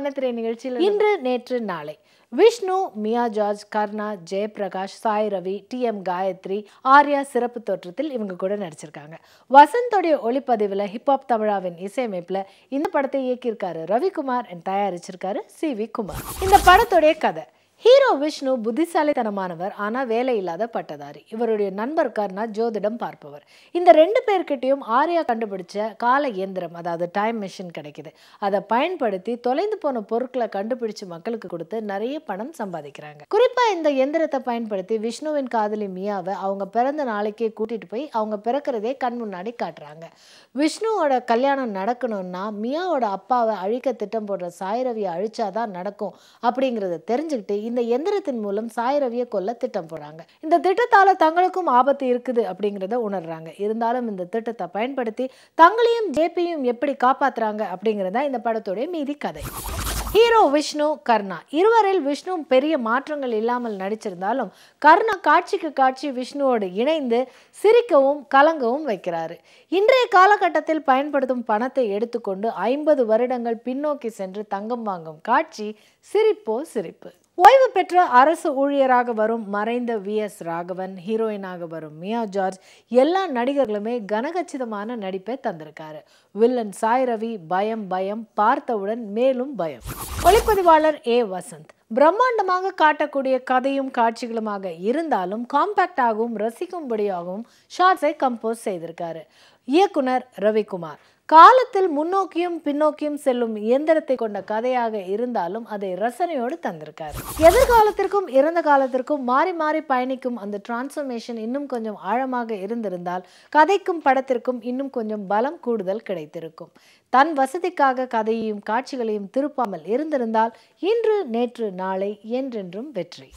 வண்ணத்திரை நிகழ்ச்சியில் இன்று நேற்று நாளை விஷ்ணு, மியா ஜார்ஜ், கர்ணா, ஜெயபிரகாஷ், சாய் ரவி, TM காயத்ரி, ஆர்யா சிறப்பு தோற்றத்தில் இவங்க கூட நடிச்சிருக்காங்க. வசந்தோடைய ஒளிப்பதிவில் ஹிப்ஹாப் தமிழாவின் இசையமைப்பில் இந்த படத்தை இயக்கியிருக்காரு ரவிக்குமார் and தயாரிச்சிருக்காரு CV குமார். இந்த படத்துடைய கதை: ஹீரோ விஷ்ணு புத்திசாலித்தனமானவர், ஆனால் வேலை இல்லாத பட்டதாரி. இவருடைய நண்பர் கர்ணா ஜோதிடம் பார்ப்பவர். இந்த 2 பேர்கிட்டையும் ஆர்யா கண்டுபிடிச்ச கால இயந்திரம், அதாவது டைம் மிஷின் கிடைக்குது. அதை பயன்படுத்தி தொலைந்து போன பொருட்களை கண்டுபிடிச்சு மக்களுக்கு கொடுத்து நிறைய பணம் சம்பாதிக்கிறாங்க. குறிப்பா இந்த இயந்திரத்தை பயன்படுத்தி விஷ்ணுவின் காதலி மியாவை அவங்க பிறந்த நாளைக்கே கூட்டிட்டு போய் அவங்க பிறக்கிறதே கண் முன்னாடி காட்டுறாங்க. விஷ்ணுவோட கல்யாணம் நடக்கணும்னா மியாவோட அப்பாவை அழிக்க திட்டம் போடுற சாய் ரவியை அழிச்சாதான் நடக்கும் அப்படிங்கிறத தெரிஞ்சுக்கிட்டு இந்த எந்திரத்தின் மூலம் சாய் ரவியை கொல்ல திட்டம் போறாங்க. இந்த திட்டத்தால தங்களுக்கும் ஆபத்து இருக்குது அப்படிங்கறத உணர்றாங்க. இருந்தாலும் இந்த திட்டத்தை பயன்படுத்தி தங்களையும் ஜேபியும் எப்படி காப்பாத்துறாங்க அப்படிங்கறத இந்த படத்தோட மீதி கதை. ஹீரோ விஷ்ணு, கர்ணா இருவரில் விஷ்ணு பெரிய மாற்றங்கள் இல்லாமல் நடிச்சிருந்தாலும் கர்ணா காட்சிக்கு காட்சி விஷ்ணுவோடு இணைந்து சிரிக்கவும் கலங்கவும் வைக்கிறாரு. இன்றைய காலகட்டத்தில் பயன்படுத்தும் பணத்தை எடுத்துக்கொண்டு 50 வருடங்கள் பின்னோக்கி சென்று தங்கம் வாங்கும் காட்சி சிரிப்போ சிரிப்பு. ஓய்வு பெற்ற அரசு ஊழியராக வரும் மறைந்த VS ராகவன், ஹீரோயினாக வரும் மியா ஜார்ஜ், எல்லா நடிகர்களுமே கனகச்சிதமான நடிப்பை தந்திருக்காரு. வில்லன் சாய் ரவி பயம் பயம், பார்த்தவுடன் மேலும் பயம். ஒளிப்பதிவாளர் A வசந்த் பிரம்மாண்டமாக காட்டக்கூடிய கதையும் காட்சிகளுமாக இருந்தாலும் காம்பாக்டாகவும் ரசிக்கும்படியாகவும் ஷார்ட்ஸை கம்போஸ் செய்திருக்காரு. இயக்குனர் ரவிக்குமார் காலத்தில் முன்னோக்கியும் பின்னோக்கியும் செல்லும் இயந்திரத்தை கொண்ட கதையாக இருந்தாலும் அதை ரசனையோடு தந்திருக்காரு. எதிர்காலத்திற்கும் இறந்த காலத்திற்கும் மாறி மாறி பயணிக்கும் அந்த டிரான்ஸ்ஃபர்மேஷன் இன்னும் கொஞ்சம் ஆழமாக இருந்திருந்தால் கதைக்கும் படத்திற்கும் இன்னும் கொஞ்சம் பலம் கூடுதல் கிடைத்திருக்கும். தன் வசதிக்காக கதையையும் காட்சிகளையும் திருப்பாமல் இருந்திருந்தால் இன்று நேற்று நாளை என்றென்றும் வெற்றி.